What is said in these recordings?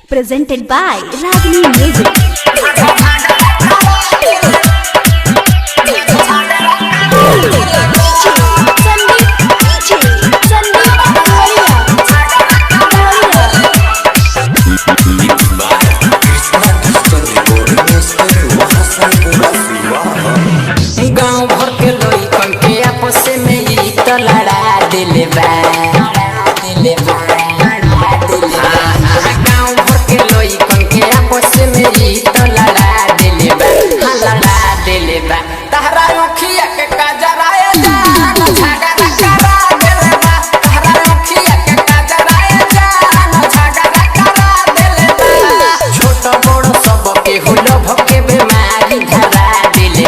Presented by Ragini Music. गाँव भर के लइकन के आपस में ई त लड़ा दिले बा गाँव भर के लइकन के आपस में ई त लड़ा दिले बा तहरा रुखिया के काजराए जान झगड़ा करा दिले बा तहरा रुखिया के काजराए जान झगड़ा करा दिले बा छोट बड़ सब के होलो भके बीमारी धरा दिले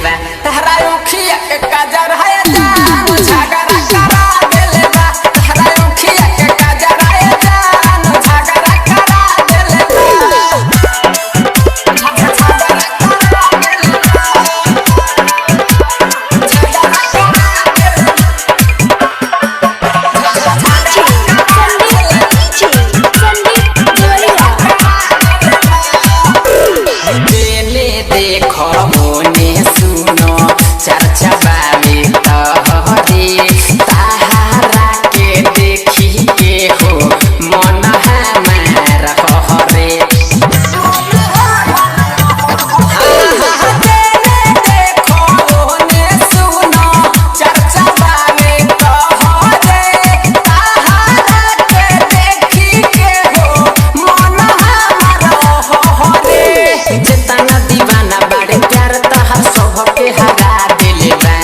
बा तहरा रुखिया के काजराए जान झगड़ा करा दिले बा तहरा रुखिया के काजराए जान झगड़ा करा दिले देखो मोने सुनो चर्चा बावे तहरे ताहारा के देखी के हो मन हमार हरे देखो मोने सुनो चर्चा बावे तहरे ताहारा के देखी के हो मन हमार हरे जितना दीवाना बाड़े प्यार तहा सबके हरा दिले बा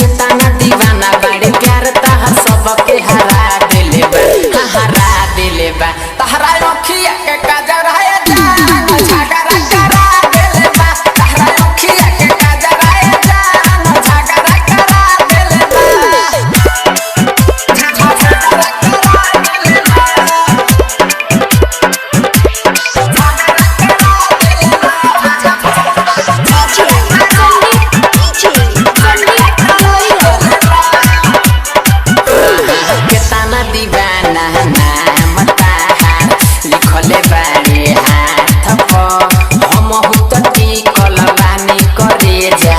जितना दीवाना बाड़े प्यार तहा सबके हरा दिले बा तहरा अखिया के काजराए जान झगड़ा करा दिले बा तहरा अखिया के काजराए जान झगड़ा करा दिले केतना दीवाना नाम ताहार लिखले बारे हाथ पर हम हुत टिकल बानी करे जा